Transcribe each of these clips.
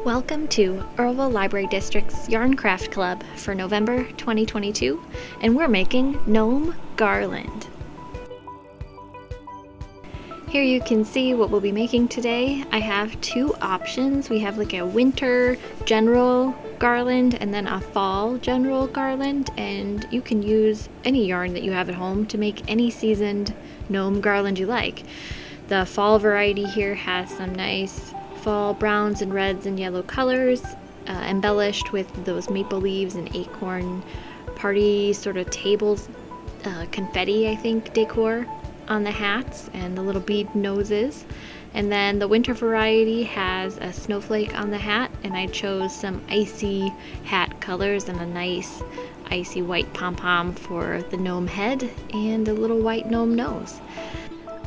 Welcome to Earlville Library District's Yarn Craft Club for November 2022, and we're making Gnome Garland. Here you can see what we'll be making today. I have two options. We have like a winter general garland and then a fall general garland, and you can use any yarn that you have at home to make any seasoned gnome garland you like. The fall variety here has some nice fall browns and reds and yellow colors, embellished with those maple leaves and acorn party sort of tables, confetti I think decor on the hats and the little bead noses. And then the winter variety has a snowflake on the hat, and I chose some icy hat colors and a nice icy white pom-pom for the gnome head and a little white gnome nose.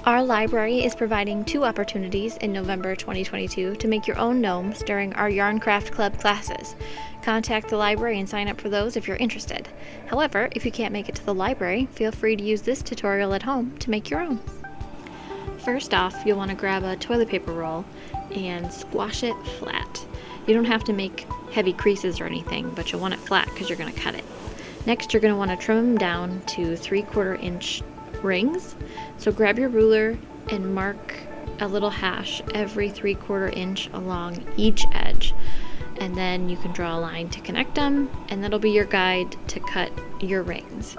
Our library is providing two opportunities in November 2022 to make your own gnomes during our Yarn Craft Club classes. Contact the library and sign up for those if you're interested. However, if you can't make it to the library, feel free to use this tutorial at home to make your own. First off, you'll want to grab a toilet paper roll and squash it flat. You don't have to make heavy creases or anything, but you'll want it flat because you're going to cut it. Next, you're going to want to trim them down to 3/4 inch rings. So grab your ruler and mark a little hash every 3/4 inch along each edge, and then you can draw a line to connect them, and that'll be your guide to cut your rings.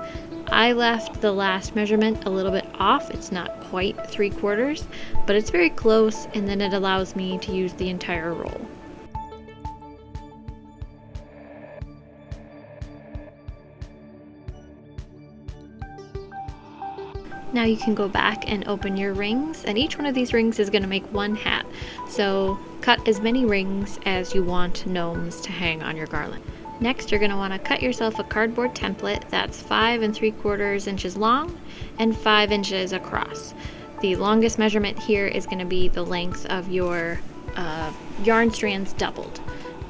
I left the last measurement a little bit off. It's not quite 3/4, but it's very close, and then it allows me to use the entire roll. Now you can go back and open your rings, and each one of these rings is going to make one hat. So cut as many rings as you want gnomes to hang on your garland. Next, you're going to want to cut yourself a cardboard template that's 5 3/4 inches long and 5 inches across. The longest measurement here is going to be the length of your yarn strands doubled.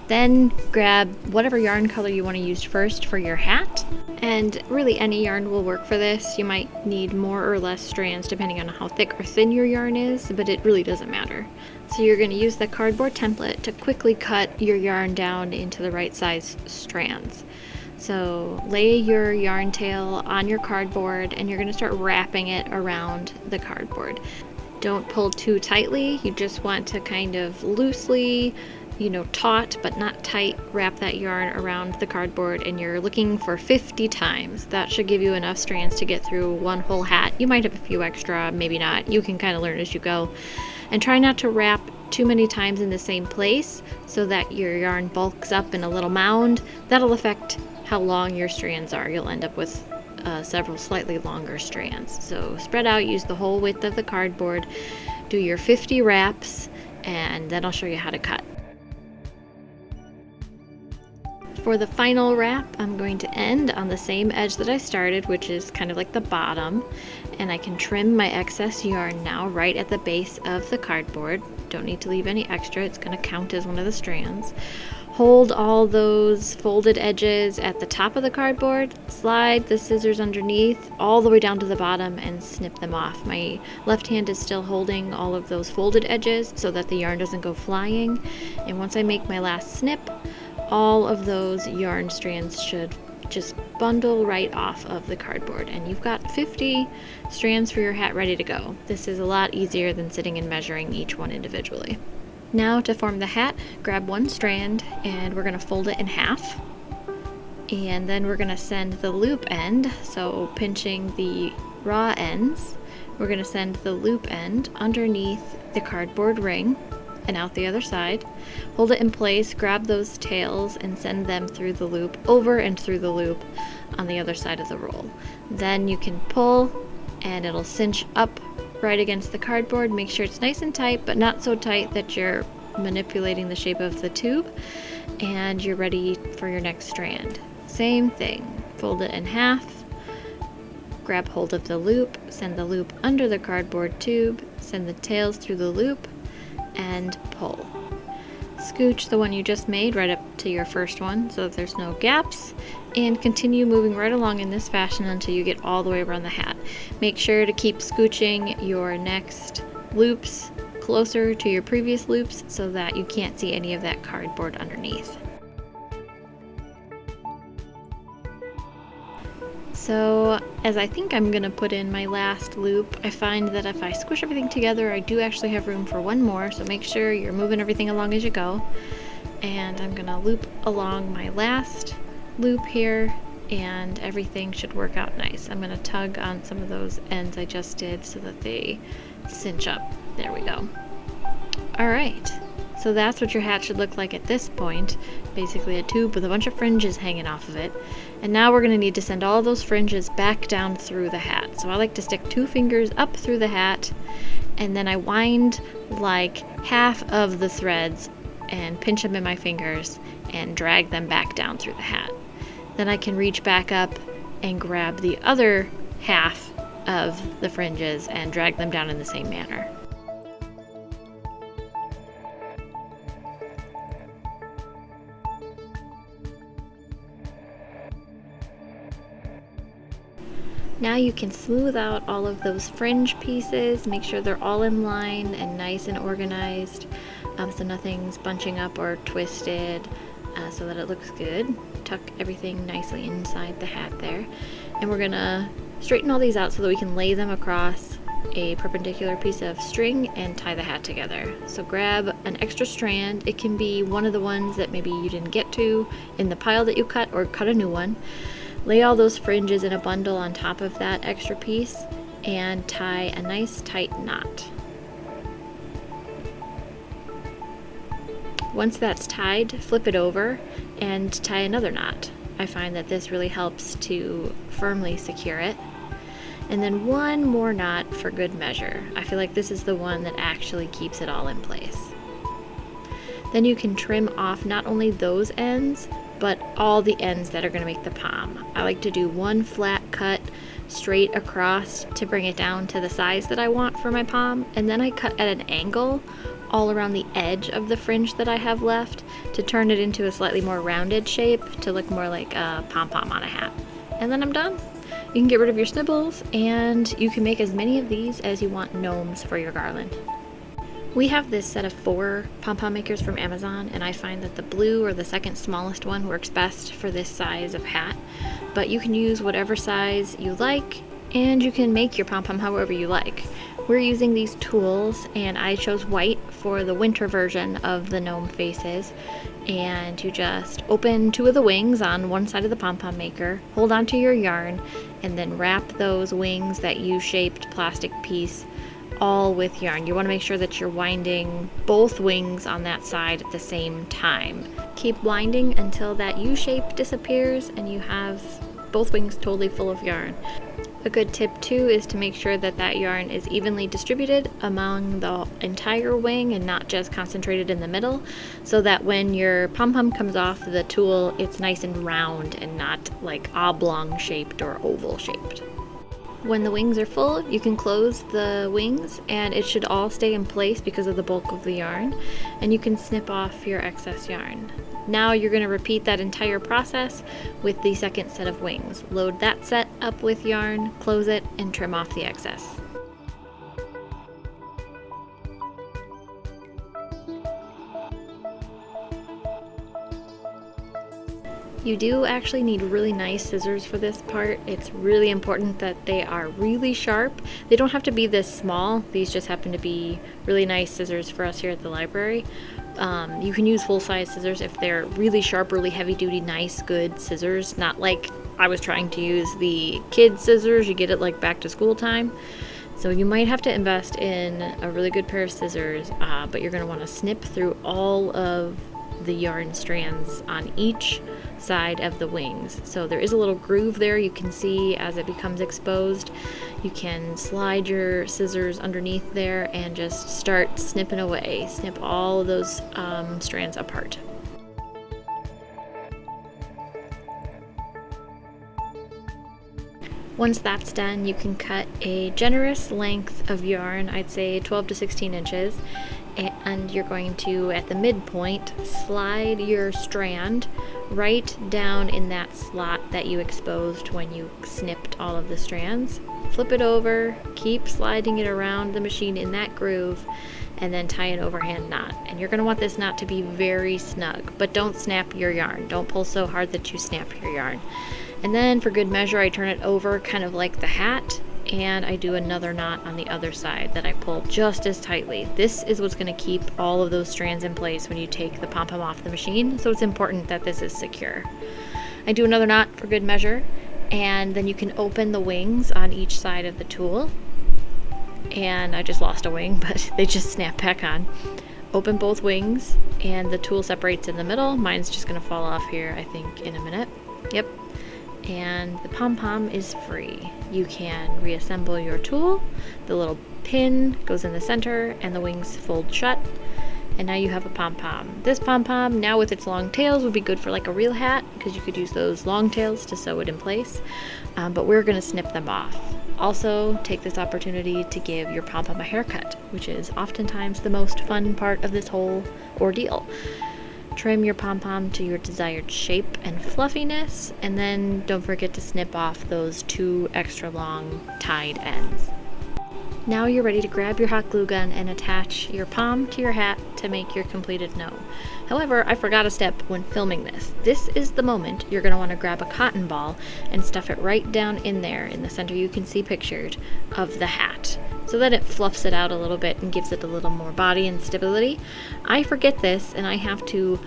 Then grab whatever yarn color you want to use first for your hat, and really any yarn will work for this. You might need more or less strands depending on how thick or thin your yarn is, but it really doesn't matter. So you're going to use the cardboard template to quickly cut your yarn down into the right size strands. So lay your yarn tail on your cardboard, and you're going to start wrapping it around the cardboard. Don't pull too tightly. You just want to kind of loosely, taut but not tight, wrap that yarn around the cardboard, and you're looking for 50 times. That should give you enough strands to get through one whole hat. You might have a few extra, maybe not. You can kind of learn as you go. And try not to wrap too many times in the same place so that your yarn bulks up in a little mound. That'll affect how long your strands are. You'll end up with several slightly longer strands. So spread out, use the whole width of the cardboard, do your 50 wraps, and then I'll show you how to cut. For the final wrap, I'm going to end on the same edge that I started, which is kind of like the bottom, and I can trim my excess yarn now right at the base of the cardboard. Don't need to leave any extra, it's going to count as one of the strands. Hold all those folded edges at the top of the cardboard, slide the scissors underneath all the way down to the bottom and snip them off. My left hand is still holding all of those folded edges so that the yarn doesn't go flying, and once I make my last snip, all of those yarn strands should just bundle right off of the cardboard, and you've got 50 strands for your hat ready to go. This is a lot easier than sitting and measuring each one individually. Now to form the hat, grab one strand and we're going to fold it in half, and then we're going to send the loop end, so pinching the raw ends, we're going to send the loop end underneath the cardboard ring and out the other side. Hold it in place, grab those tails and send them through the loop, over and through the loop on the other side of the roll. Then you can pull and it'll cinch up right against the cardboard. Make sure it's nice and tight, but not so tight that you're manipulating the shape of the tube, and you're ready for your next strand. Same thing, fold it in half, grab hold of the loop, send the loop under the cardboard tube, send the tails through the loop, and pull. Scooch the one you just made right up to your first one so that there's no gaps, and continue moving right along in this fashion until you get all the way around the hat. Make sure to keep scooching your next loops closer to your previous loops so that you can't see any of that cardboard underneath. So as I think I'm gonna put in my last loop, I find that if I squish everything together, I do actually have room for one more, so make sure you're moving everything along as you go. And I'm gonna loop along my last loop here, and everything should work out nice. I'm gonna tug on some of those ends I just did so that they cinch up. There we go. All right, so that's what your hat should look like at this point. Basically a tube with a bunch of fringes hanging off of it. And now we're gonna need to send all those fringes back down through the hat. So I like to stick 2 fingers up through the hat, and then I wind like half of the threads and pinch them in my fingers and drag them back down through the hat. Then I can reach back up and grab the other half of the fringes and drag them down in the same manner. Now you can smooth out all of those fringe pieces, make sure they're all in line and nice and organized, so nothing's bunching up or twisted, so that it looks good. Tuck everything nicely inside the hat there. And we're gonna straighten all these out so that we can lay them across a perpendicular piece of string and tie the hat together. So grab an extra strand. It can be one of the ones that maybe you didn't get to in the pile that you cut, or cut a new one. Lay all those fringes in a bundle on top of that extra piece and tie a nice tight knot. Once that's tied, flip it over and tie another knot. I find that this really helps to firmly secure it. And then one more knot for good measure. I feel like this is the one that actually keeps it all in place. Then you can trim off not only those ends, but all the ends that are going to make the pom. I like to do one flat cut straight across to bring it down to the size that I want for my pom, and then I cut at an angle all around the edge of the fringe that I have left to turn it into a slightly more rounded shape to look more like a pom-pom on a hat. And then I'm done. You can get rid of your snibbles, and you can make as many of these as you want gnomes for your garland. We have this set of 4 pom-pom makers from Amazon, and I find that the blue or the second smallest one works best for this size of hat, but you can use whatever size you like, and you can make your pom-pom however you like. We're using these tools, and I chose white for the winter version of the gnome faces, and you just open 2 of the wings on one side of the pom-pom maker, hold onto your yarn, and then wrap those wings, that U-shaped plastic piece, all with yarn. You want to make sure that you're winding both wings on that side at the same time. Keep winding until that U shape disappears and you have both wings totally full of yarn. A good tip too is to make sure that that yarn is evenly distributed among the entire wing and not just concentrated in the middle, so that when your pom-pom comes off the tool, it's nice and round and not like oblong shaped or oval shaped. When the wings are full, you can close the wings and it should all stay in place because of the bulk of the yarn, and you can snip off your excess yarn. Now you're going to repeat that entire process with the second set of wings. Load that set up with yarn, close it, and trim off the excess. You do actually need really nice scissors for this part. It's really important that they are really sharp. They don't have to be this small. These just happen to be really nice scissors for us here at the library. You can use full-size scissors if they're really sharp, really heavy-duty, nice, good scissors. Not like I was trying to use the kids' scissors. You get it like back to school time. So you might have to invest in a really good pair of scissors, but you're going to want to snip through all of the yarn strands on each side of the wings. So there is a little groove there you can see as it becomes exposed. You can slide your scissors underneath there and just start snipping away. Snip all of those strands apart. Once that's done, you can cut a generous length of yarn, I'd say 12 to 16 inches, and you're going to, at the midpoint, slide your strand right down in that slot that you exposed when you snipped all of the strands. Flip it over, keep sliding it around the machine in that groove, and then tie an overhand knot. And you're going to want this knot to be very snug, but don't snap your yarn. Don't pull so hard that you snap your yarn. And then for good measure, I turn it over kind of like the hat, and I do another knot on the other side that I pull just as tightly. This is what's going to keep all of those strands in place when you take the pom-pom off the machine, so it's important that this is secure. I do another knot for good measure, and then you can open the wings on each side of the tool. And I just lost a wing, but they just snap back on. Open both wings, and the tool separates in the middle. Mine's just going to fall off here, I think, in a minute. Yep. And the pom-pom is free. You can reassemble your tool. The little pin goes in the center, and the wings fold shut. And now you have a pom-pom. This pom-pom, now with its long tails, would be good for like a real hat, because you could use those long tails to sew it in place. But we're going to snip them off. Also, take this opportunity to give your pom-pom a haircut, which is oftentimes the most fun part of this whole ordeal. Trim your pom-pom to your desired shape and fluffiness, and then don't forget to snip off those 2 extra long tied ends. Now you're ready to grab your hot glue gun and attach your pom to your hat to make your completed gnome. However, I forgot a step when filming this. This is the moment you're going to want to grab a cotton ball and stuff it right down in there in the center you can see pictured of the hat, so that it fluffs it out a little bit and gives it a little more body and stability. I forget this, and I have to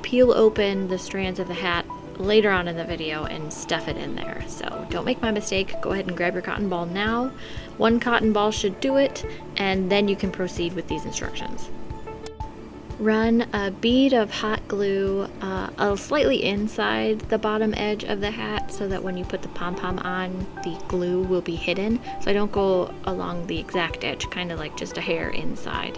peel open the strands of the hat later on in the video and stuff it in there. So don't make my mistake. Go ahead and grab your cotton ball now. 1 cotton ball should do it, and then you can proceed with these instructions. Run a bead of hot glue slightly inside the bottom edge of the hat, so that when you put the pom-pom on, the glue will be hidden. So I don't go along the exact edge, kind of like just a hair inside.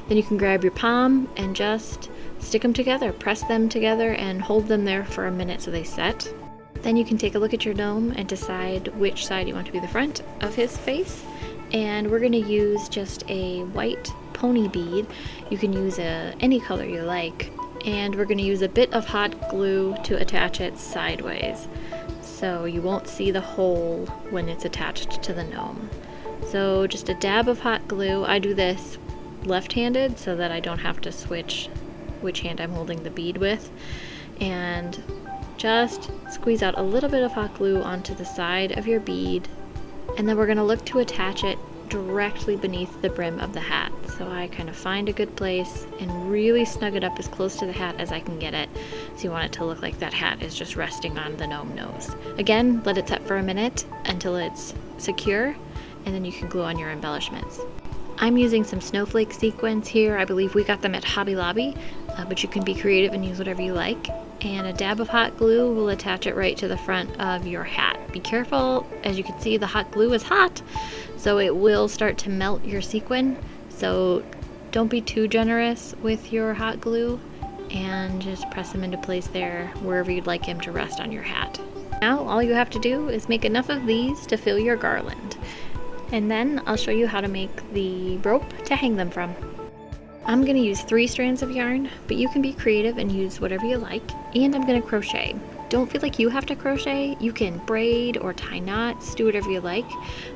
Then you can grab your pom and just stick them together, press them together, and hold them there for a minute so they set. Then you can take a look at your gnome and decide which side you want to be the front of his face. And we're going to use just a white pony bead. You can use any color you like. And we're going to use a bit of hot glue to attach it sideways, so you won't see the hole when it's attached to the gnome. So just a dab of hot glue. I do this left-handed so that I don't have to switch which hand I'm holding the bead with, and just squeeze out a little bit of hot glue onto the side of your bead, and then we're going to look to attach it directly beneath the brim of the hat. So I kind of find a good place and really snug it up as close to the hat as I can get it. So you want it to look like that hat is just resting on the gnome nose. Again, let it set for a minute until it's secure, and then you can glue on your embellishments. I'm using some snowflake sequins here. I believe we got them at Hobby Lobby, but you can be creative and use whatever you like. And a dab of hot glue will attach it right to the front of your hat. Be careful, as you can see, the hot glue is hot, so it will start to melt your sequin. So don't be too generous with your hot glue, and just press them into place there wherever you'd like him to rest on your hat. Now all you have to do is make enough of these to fill your garland. And then I'll show you how to make the rope to hang them from. I'm going to use 3 strands of yarn, but you can be creative and use whatever you like. And I'm going to crochet. Don't feel like you have to crochet. You can braid or tie knots, do whatever you like.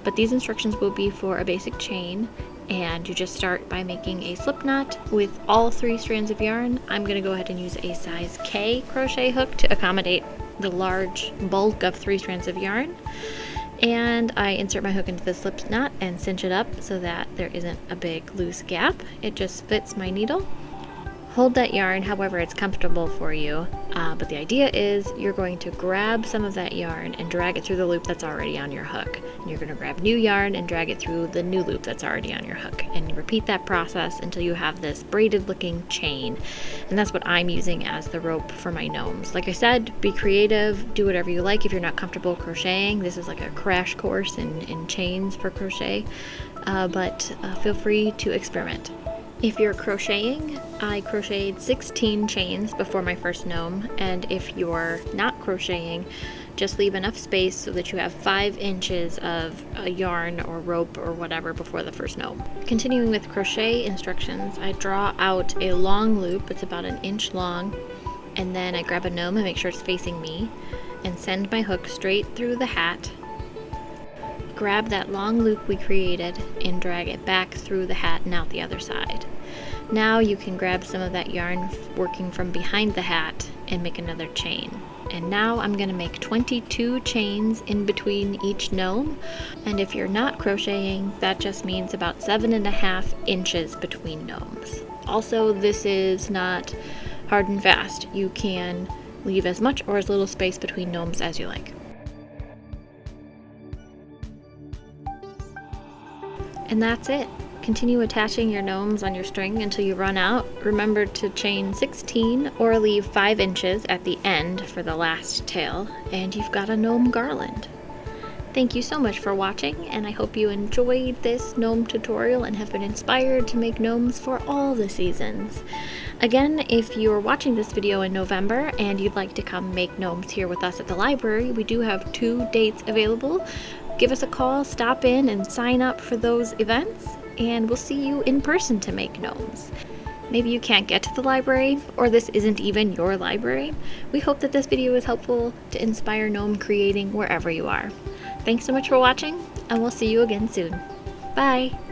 But these instructions will be for a basic chain. And you just start by making a slip knot with all 3 strands of yarn. I'm going to go ahead and use a size K crochet hook to accommodate the large bulk of 3 strands of yarn. And I insert my hook into the slip knot and cinch it up so that there isn't a big loose gap. It just fits my needle. Hold that yarn however it's comfortable for you, but the idea is you're going to grab some of that yarn and drag it through the loop that's already on your hook. And you're going to grab new yarn and drag it through the new loop that's already on your hook. And you repeat that process until you have this braided looking chain. And that's what I'm using as the rope for my gnomes. Like I said, be creative, do whatever you like. If you're not comfortable crocheting, this is like a crash course in chains for crochet, but feel free to experiment. If you're crocheting, I crocheted 16 chains before my first gnome, and if you're not crocheting, Just leave enough space so that you have 5 inches of yarn or rope or whatever before the first gnome. Continuing with crochet instructions, I draw out a long loop. It's about 1 inch long, and then I grab a gnome and make sure it's facing me and send my hook straight through the hat. Grab that long loop we created and drag it back through the hat and out the other side. Now you can grab some of that yarn working from behind the hat and make another chain. And now I'm going to make 22 chains in between each gnome. And if you're not crocheting, that just means about 7.5 inches between gnomes. Also, this is not hard and fast. You can leave as much or as little space between gnomes as you like. And that's it. Continue attaching your gnomes on your string until you run out. Remember to chain 16 or leave 5 inches at the end for the last tail, and you've got a gnome garland. Thank you so much for watching, and I hope you enjoyed this gnome tutorial and have been inspired to make gnomes for all the seasons. Again, if you're watching this video in November and you'd like to come make gnomes here with us at the library, we do have 2 dates available. Give us a call, stop in, and sign up for those events, and we'll see you in person to make gnomes. Maybe you can't get to the library, or this isn't even your library. We hope that this video is helpful to inspire gnome creating wherever you are. Thanks so much for watching, and we'll see you again soon. Bye!